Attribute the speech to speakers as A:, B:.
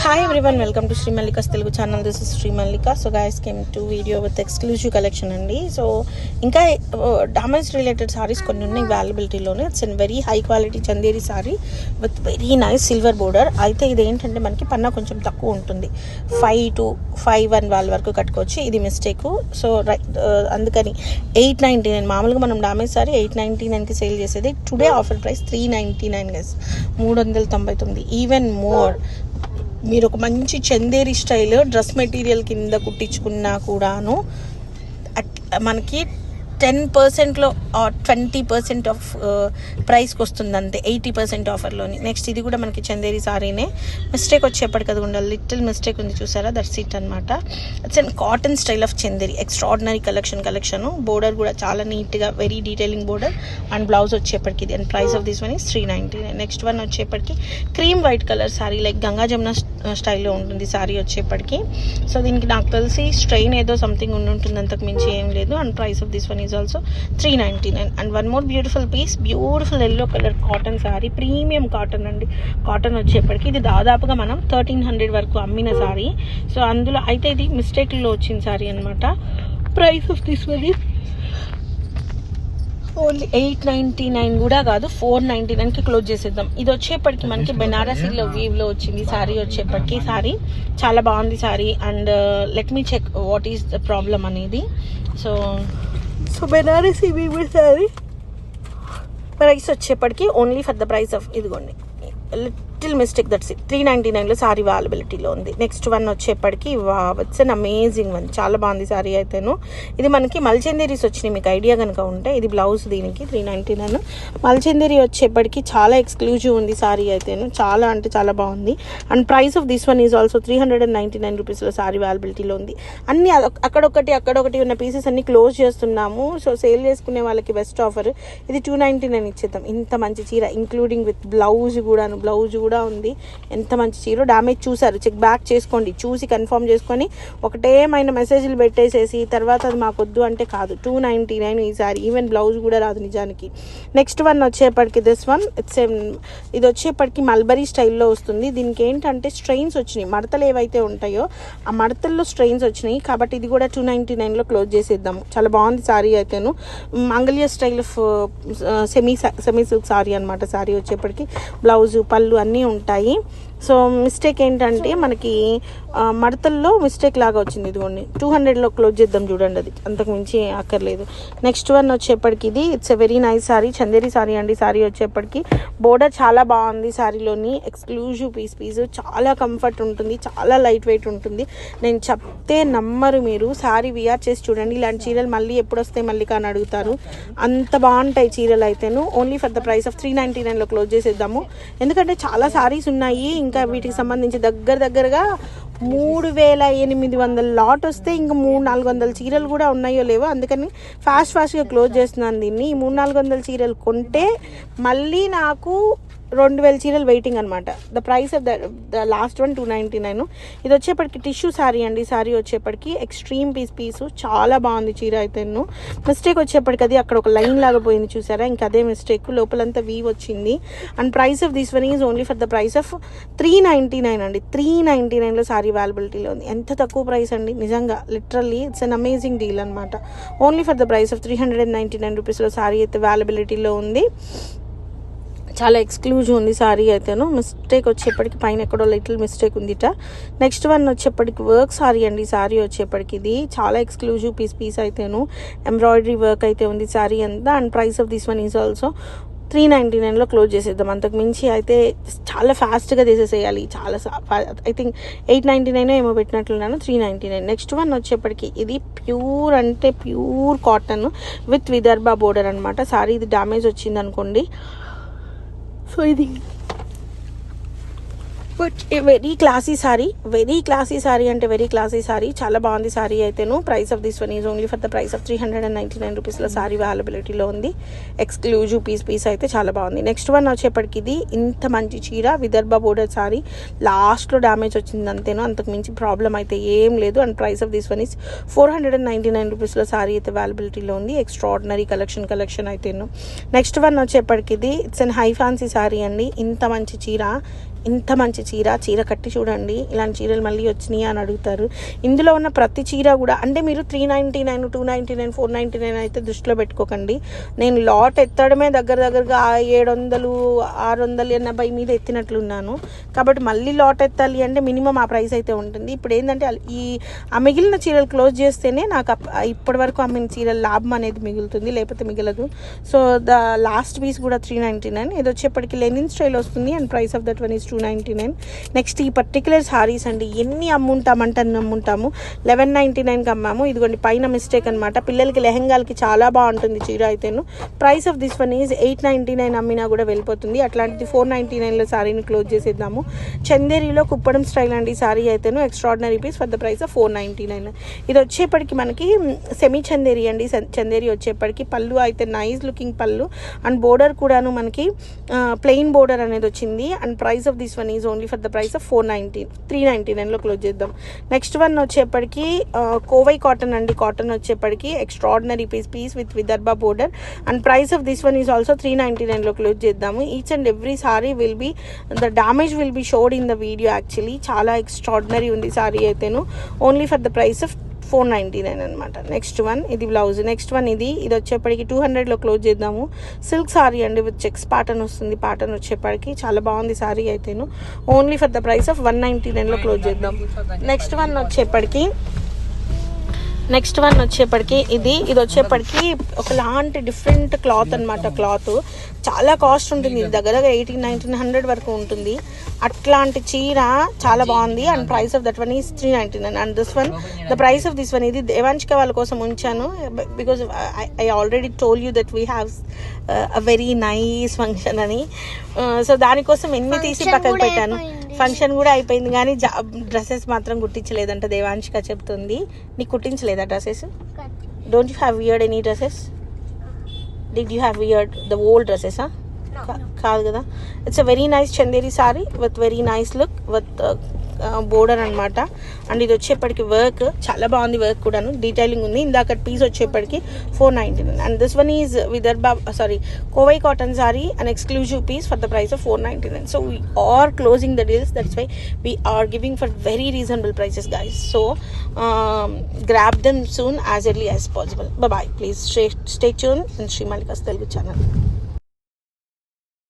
A: Hi everyone, welcome to Sri Mallika's Telugu channel. This is Sri Mallika. So guys, came to video with exclusive collection andi. So inka damage related sarees konni unnai availability lone. It's in very high quality chanderi saree with very nice silver border. Aithe idi entante manaki panna koncham takku untundi. 5 to 5 వాళ్ళ వరకు కట్టుకోవచ్చు. ఇది mistake. So అందుకని 899 మామూలుగా మనం damage sorry 899కి sale చేసేది. Today offer price 399 guys, 399. Even more మీరు ఒక మంచి చందేరి స్టైల్ డ్రెస్ మెటీరియల్ కింద కుట్టించుకున్నా కూడాను మనకి 10%లో 20% ఆఫ్ ప్రైస్కి వస్తుంది అంతే, 80% ఆఫర్లోని. నెక్స్ట్ ఇది కూడా మనకి చందేరి సారీనే. మిస్టేక్ వచ్చేప్పటికి కదా ఉండాలి, లిటిల్ మిస్టేక్ ఉంది చూసారా, దట్స్ ఇట్ అనమాట. It's and cotton style of Chanderi, extraordinary collection. Border కూడా చాలా నీట్గా very detailing border and blouse వచ్చేప్పటికి ఇది. And price of this one is 399. Next one వచ్చేప్పటికి cream white colour sari, like Ganga Jamuna స్టైల్లో ఉంటుంది సారీ వచ్చేప్పటికి. సో దీనికి నాకు తెలిసి స్ట్రెయిన్ ఏదో సంథింగ్ ఉంటుంది, అంతకు మించి ఏం లేదు. And price of this one is also 399. and one more beautiful piece, beautiful yellow color cotton saree, premium cotton అండి. కాటన్ వచ్చేప్పటికి ఇది దాదాపుగా మనం 1300 వరకు అమ్మిన సారీ. సో అందులో అయితే ఇది మిస్టేక్లో వచ్చిన సారీ అనమాట. Price of this one only 899 కూడా కాదు, 499కి క్లోజ్ చేసేద్దాం. ఇది వచ్చేప్పటికి మనకి బెనారసీలో వీవ్లో వచ్చింది సారీ వచ్చేప్పటికి. సారీ చాలా బాగుంది sari. And let me check what is the problem అనేది. So Banarasi weave sari price వచ్చేప్పటికి only for the price of, ఇదిగోండి లిటిల్ మిస్టేక్, దట్స్ ఇట్, 399లో సారీ అవైలబిలిటీలో ఉంది. నెక్స్ట్ వన్ వచ్చేప్పటికి ఇట్స్ అన్ అమేజింగ్ వన్, చాలా బాగుంది సారీ అయితేను. ఇది మనకి మల్చందేరీస్ వచ్చినాయి, మీకు ఐడియా కనుక ఉంటే. ఇది బ్లౌజ్ దీనికి 399. మల్చందేరీ వచ్చేప్పటికి చాలా ఎక్స్క్లూజివ్ ఉంది సారీ అయితేను, చాలా అంటే చాలా బాగుంది. And price of this one is also 399 రూపీస్లో సారీ అవైలబిలిటీలో ఉంది. అన్ని అక్కడొకటి ఉన్న పీసెస్ అన్ని క్లోజ్ చేస్తున్నాము. సో సేల్ చేసుకునే వాళ్ళకి బెస్ట్ ఆఫర్ ఇది, 299 ఇచ్చేద్దాం. ఇంత మంచి చీర ఇంక్లూడింగ్ విత్ బ్లౌజ్ కూడా ఉంది. ఎంత మంచి చీర. డ్యామేజ్ చూసారు, చెక్ బ్యాక్ చేసుకోండి, చూసి కన్ఫర్మ్ చేసుకొని ఒకటేమైనా మెసేజ్లు పెట్టేసేసి తర్వాత అది మాకు వద్దు అంటే కాదు. 299 ఈసారి. ఈవెన్ బ్లౌజ్ కూడా రాదు నిజానికి. నెక్స్ట్ వన్ వచ్చేప్పటికి దిస్ వన్, ఇది వచ్చేప్పటికి మల్బరీ స్టైల్లో వస్తుంది. దీనికి ఏంటంటే స్ట్రెయిన్స్ వచ్చినాయి, మడతలు ఏవైతే ఉంటాయో ఆ మడతల్లో స్ట్రెయిన్స్ వచ్చినాయి కాబట్టి ఇది కూడా 299లో క్లోజ్ చేసేద్దాము. చాలా బాగుంది సారీ అయితేను. Mangalya style of semi silk sari అనమాట. సారీ వచ్చేప్పటికి బ్లౌజు పళ్ళు అన్నీ ఉంటాయి. సో మిస్టేక్ ఏంటంటే మనకి మడతల్లో మిస్టేక్ లాగా వచ్చింది. ఇదిగోండి 200లో క్లోజ్ చేద్దాం, చూడండి, అది అంతకు మించి అక్కర్లేదు. నెక్స్ట్ వన్ వచ్చేప్పటికి ఇది it's a very nice sorry, Chanderi sorry అండి. సారీ వచ్చేప్పటికి బోర్డర్ చాలా బాగుంది సారీలోని, ఎక్స్క్లూజివ్ పీస్, చాలా కంఫర్ట్ ఉంటుంది, చాలా లైట్ వెయిట్ ఉంటుంది. నేను చెప్తే నమ్మరు మీరు, సారీ విఆర్ చేసి చూడండి. ఇలాంటి చీరలు మళ్ళీ ఎప్పుడు వస్తాయి మళ్ళీ కానీ అడుగుతారు, అంత బాగుంటాయి చీరలు అయితేను. Only for the price of 399లో క్లోజ్ చేసేద్దాము. ఎందుకంటే చాలా సారీస్ ఉన్నాయి, ఇంకా వీటికి సంబంధించి దగ్గరగా 3800 లాట్ వస్తే ఇంకా 300-400 చీరలు కూడా ఉన్నాయో లేవో, అందుకని ఫాస్ట్గా క్లోజ్ చేస్తున్నాను దీన్ని. ఈ 300-400 చీరలు కొంటే మళ్ళీ నాకు 2000 చీరలు వెయిటింగ్ అనమాట. The price of the last one 299. ఇది వచ్చేప్పటికి టిష్యూ సారీ అండి. సారీ వచ్చేప్పటికి ఎక్స్ట్రీమ్ పీసు, చాలా బాగుంది చీర అయితే. మిస్టేక్ వచ్చేప్పటికి అది అక్కడ ఒక లైన్ లాగా పోయింది చూసారా, ఇంకా అదే మిస్టేక్, లోపలంతా వీవ్ వచ్చింది. And price of this one is only for the price of 399 అండి. 399లో సారీ అవైలబిలిటీలో ఉంది. ఎంత తక్కువ ప్రైస్ అండి నిజంగా, literally it's an amazing deal అనమాట. Only for the price of 399 రూపీస్లో సారీ అయితే అవైలబిలిటీలో ఉంది. చాలా ఎక్స్క్లూజివ్ ఉంది సారీ అయితేను. మిస్టేక్ వచ్చేప్పటికి పైన ఎక్కడో లిటిల్ మిస్టేక్ ఉందిట. నెక్స్ట్ వన్ వచ్చేప్పటికి వర్క్ సారీ అండి. సారీ వచ్చేప్పటికి ఇది చాలా ఎక్స్క్లూజివ్ పీస్ అయితేను, ఎంబ్రాయిడరీ వర్క్ అయితే ఉంది సారీ అంతా. And price of this one is also 399లో క్లోజ్ చేసేద్దాం. అంతకు మించి అయితే చాలా ఫాస్ట్గా తీసేసేయాలి. చాలా ఐ థింక్ 899 ఏమో పెట్టినట్లున్నాను, 399. నెక్స్ట్ వన్ వచ్చేప్పటికి ఇది ప్యూర్ అంటే pure cotton with Vidarbha border అనమాట. సారీ ఇది డ్యామేజ్ వచ్చింది అనుకోండి. సో ఇది బట్ వెరీ క్లాసీ సారీ అంటే వెరీ క్లాసీ సారీ, చాలా బాగుంది సారీ అయితేను. Price of this one is only for the price of 399 రూపీస్లో సారీ అవైలబిలిటీలో ఉంది. ఎక్స్క్లూజివ్ పీస్ అయితే చాలా బాగుంది. నెక్స్ట్ వన్ వచ్చేప్పటికి ఇది ఇంత మంచి చీర, విదర్భ బోర్డర్ సారీ, లాస్ట్లో డ్యామేజ్ వచ్చింది అంతేనో, అంతకు మించి ప్రాబ్లం అయితే ఏం లేదు. And price of this one is 499 రూపీస్లో సారీ అయితే అవైలబిలిటీలో ఉంది. ఎక్స్ట్రాడినరీ కలెక్షన్ అయితేను. నెక్స్ట్ వన్ వచ్చేప్పటికి ఇది it's an high fancy sari అండి. ఇంత మంచి చీర ఇంత మంచి చీర కట్టి చూడండి, ఇలాంటి చీరలు మళ్ళీ వచ్చినాయి అని అడుగుతారు. ఇందులో ఉన్న ప్రతి చీర కూడా అంటే మీరు 399, 299, 499 అయితే దృష్టిలో పెట్టుకోకండి. నేను లాట్ ఎత్తడమే దగ్గరగా 700, 680 మీద ఎత్తినట్లున్నాను. కాబట్టి మళ్ళీ లాట్ ఎత్తాలి అంటే మినిమం ఆ ప్రైస్ అయితే ఉంటుంది. ఇప్పుడు ఏంటంటే ఆ మిగిలిన చీరలు క్లోజ్ చేస్తేనే నాకు ఇప్పటి వరకు అమ్మిన చీరల లాభం అనేది మిగులుతుంది, లేకపోతే మిగలదు. సో ద లాస్ట్ పీస్ కూడా 399. ఇది వచ్చేప్పటికి లెనిన్ స్టైల్ వస్తుంది and price of that one is 299. Next ఈ పర్టికులర్ సారీస్ అండి ఎన్ని అమ్ముంటామంటే అన్ని అమ్ముంటాము. 1199కి అమ్మాము. ఇదిగోండి పైన మిస్టేక్ అనమాట. పిల్లలకి లెహంగాలకి చాలా బాగుంటుంది చీర అయితేను. Price of this one is 899. అమ్మినా కూడా వెళ్ళిపోతుంది. అట్లాంటిది 499లో సారీని క్లోజ్ చేసేద్దాము. చందేరిలో కుప్పడం స్టైల్ అండి సారీ అయితేను. Extraordinary piece for the price of 499. ఇది వచ్చేప్పటికి మనకి సెమీ చందేరి అండి. చందేరి వచ్చేప్పటికి పళ్ళు అయితే నైస్ లుకింగ్ పళ్ళు అండ్ బోర్డర్ కూడాను మనకి ప్లెయిన్ బోర్డర్ అనేది వచ్చింది. And price of this one is only for the price of 399లో క్లోజ్ చేద్దాం. నెక్స్ట్ వన్ వచ్చేప్పటికి కోవై కాటన్ అండి. కాటన్ వచ్చేప్పటికి extraordinary piece with Vidarbha border and price of this one is also 399లో క్లోజ్ చేద్దాము. Each and every sari will be the damage will be showed in the video. Actually చాలా extraordinary ఉంది sorry అయితేను. Only for the price of 499 అనమాట. Next one ఇది blouse. Next one ఇది వచ్చేప్పటికి 200లో క్లోజ్ చేద్దాము. సిల్క్ సారీ అండి విత్ చెక్స్ ప్యాటర్న్ వస్తుంది. ప్యాటర్న్ వచ్చేప్పటికి చాలా బాగుంది సారీ అయితేను. Only for the price of 199లో క్లోజ్ చేద్దాం. నెక్స్ట్ వన్ వచ్చేప్పటికి ఇది వచ్చేప్పటికి ఒకలాంటి డిఫరెంట్ క్లాత్ అనమాట. క్లాత్ చాలా కాస్ట్ ఉంటుంది. ఇది దగ్గరగా 1800-1900 వరకు ఉంటుంది. అట్లాంటి చీర చాలా బాగుంది and price of that one is 399. And this one the price of this one ఇది దేవాంశిక వాళ్ళ కోసం ఉంచాను. Because I already told you that we have a very nice function అని. సో దానికోసం ఎన్ని తీసి పక్కకు పెట్టాను. ఫంక్షన్ కూడా అయిపోయింది కానీ డ్రెస్సెస్ మాత్రం కుట్టించలేదంట దేవాంశిక చెప్తుంది. నీకు కుట్టించలేదా dresses? Don't you have weared any dresses? Did you have weared the old dresses? కాదు కదా. It's a very nice Chanderi sari with very nice look with border అనమాట. అండ్ ఇది వచ్చేప్పటికి వర్క్ చాలా బాగుంది. వర్క్ కూడాను డీటెయిలింగ్ ఉంది. ఇందాక పీస్ వచ్చేప్పటికి 499. And this one is Kovai cotton sari and exclusive piece for the price of 499. So we are closing the deals. That's why we are giving for very reasonable prices guys. So grab them soon as early as possible. Bye bye. Please stay tuned in Sri Malika's Telugu channel.